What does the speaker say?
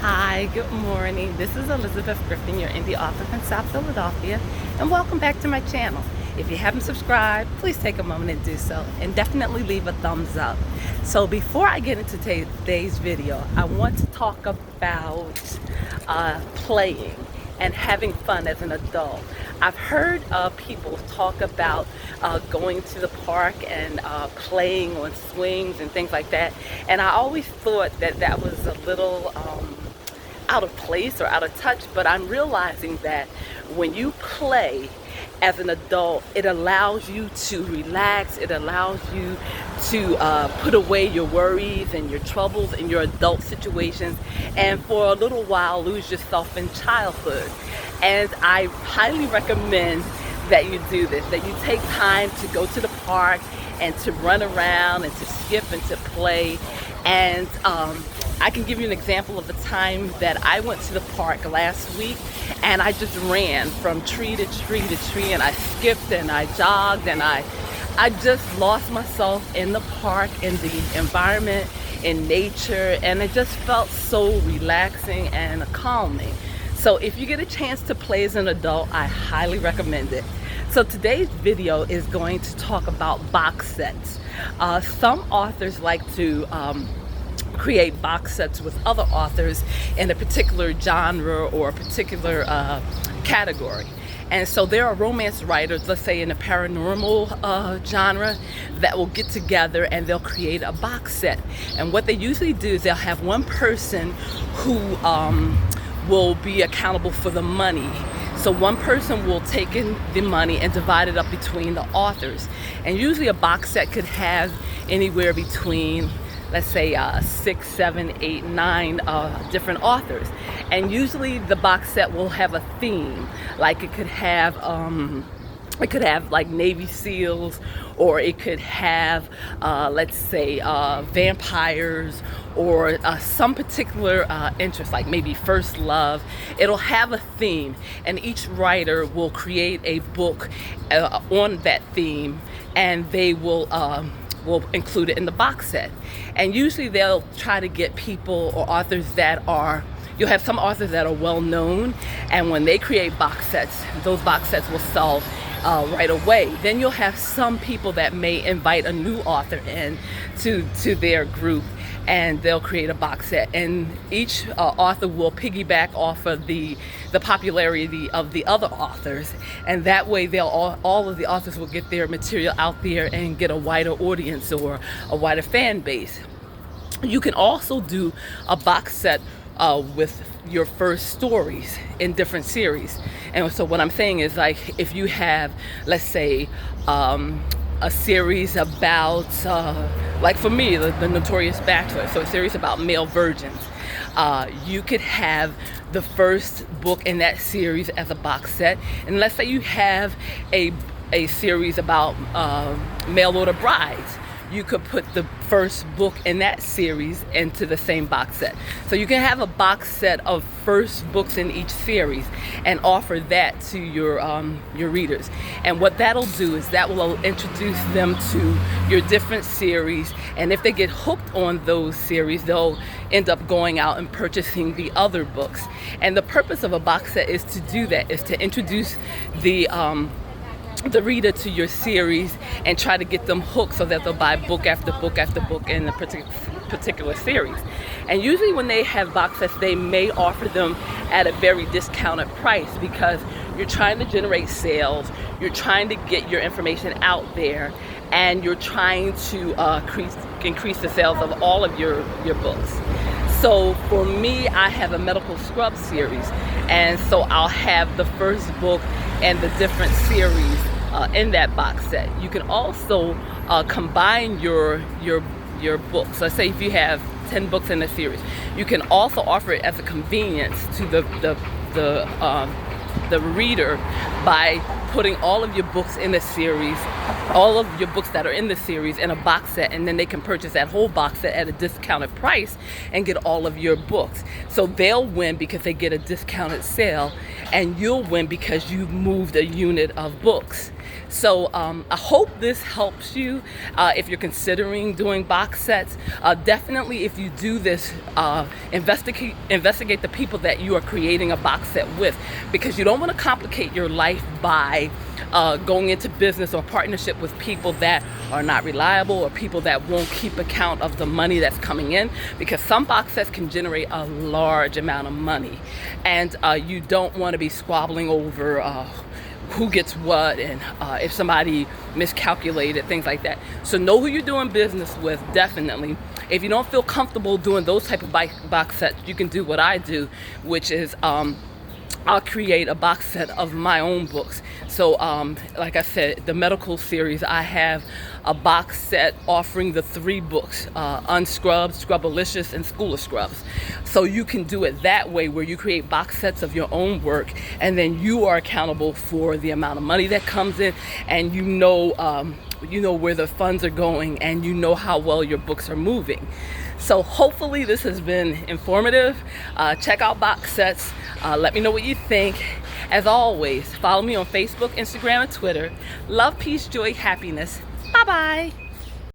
Hi, good morning. This is Elizabeth Griffin, your indie author from South Philadelphia, and welcome back to my channel. If you haven't subscribed, please take a moment and do so, and definitely leave a thumbs up. So before I get into today's video, I want to talk about playing and having fun as an adult. I've heard people talk about going to the park and playing on swings and things like that, and I always thought that that was a little out of place or out of touch, but I'm realizing that when you play as an adult, it allows you to relax, it allows you to put away your worries and your troubles and your adult situations, and for a little while lose yourself in childhood. And I highly recommend that you do this, that you take time to go to the park and to run around and to skip and to play. And I can give you an example of the time that I went to the park last week and I just ran from tree to tree to tree, and I skipped and I jogged, and I just lost myself in the park, in the environment, in nature, and it just felt so relaxing and calming. So if you get a chance to play as an adult, I highly recommend it. So today's video is going to talk about box sets. Some authors like to create box sets with other authors in a particular genre or a particular category. And so there are romance writers, let's say in the paranormal genre, that will get together and they'll create a box set. And what they usually do is they'll have one person who will be accountable for the money. So one person will take in the money and divide it up between the authors. And usually a box set could have anywhere between, let's say 6, 7, 8, 9 different authors. And usually the box set will have a theme. Like it could have like Navy SEALs, or it could have let's say vampires, or some particular interest, like maybe first love. It'll have a theme, and each writer will create a book on that theme, and they will include it in the box set. And usually they'll try to get people or authors that are, you'll have some authors that are well known, and when they create box sets, those box sets will sell right away. Then you'll have some people that may invite a new author in to their group, and they'll create a box set, and each author will piggyback off of the popularity of the other authors, and that way they'll all of the authors will get their material out there and get a wider audience or a wider fan base. You can also do a box set with your first stories in different series. And so what I'm saying is, like, if you have, let's say, a series about, like for me, the Notorious Bachelor, so a series about male virgins, you could have the first book in that series as a box set. And let's say you have a series about mail order brides, you could put the first book in that series into the same box set. So you can have a box set of first books in each series and offer that to your readers. And what that'll do is that will introduce them to your different series, and if they get hooked on those series, they'll end up going out and purchasing the other books. And the purpose of a box set is to do that, is to introduce the reader to your series and try to get them hooked so that they'll buy book after book after book in a particular series. And usually when they have box sets, they may offer them at a very discounted price, because you're trying to generate sales, you're trying to get your information out there, and you're trying to increase the sales of all of your books. So for me, I have a medical scrub series, and so I'll have the first book and the different series in that box set. You can also combine your books. Let's say if you have 10 books in a series, you can also offer it as a convenience to the reader by putting all of your books in the series, all of your books that are in the series in a box set, and then they can purchase that whole box set at a discounted price and get all of your books. So they'll win because they get a discounted sale, and you'll win because you've moved a unit of books. So I hope this helps you if you're considering doing box sets. Definitely, if you do this, investigate the people that you are creating a box set with, because you don't want to complicate your life by going into business or partnership with people that are not reliable, or people that won't keep account of the money that's coming in, because some box sets can generate a large amount of money, and you don't want to be squabbling over who gets what, and if somebody miscalculated, things like that. So know who you're doing business with, definitely. If you don't feel comfortable doing those type of box sets, you can do what I do, which is I'll create a box set of my own books. So like I said, the medical series, I have a box set offering the 3 books, Unscrubbed, Scrubbalicious, and School of Scrubs. So you can do it that way, where you create box sets of your own work, and then you are accountable for the amount of money that comes in, and you know where the funds are going, and you know how well your books are moving. So hopefully this has been informative. Check out box sets. Let me know what you think. As always, follow me on Facebook, Instagram, and Twitter. Love, peace, joy, happiness. Bye-bye.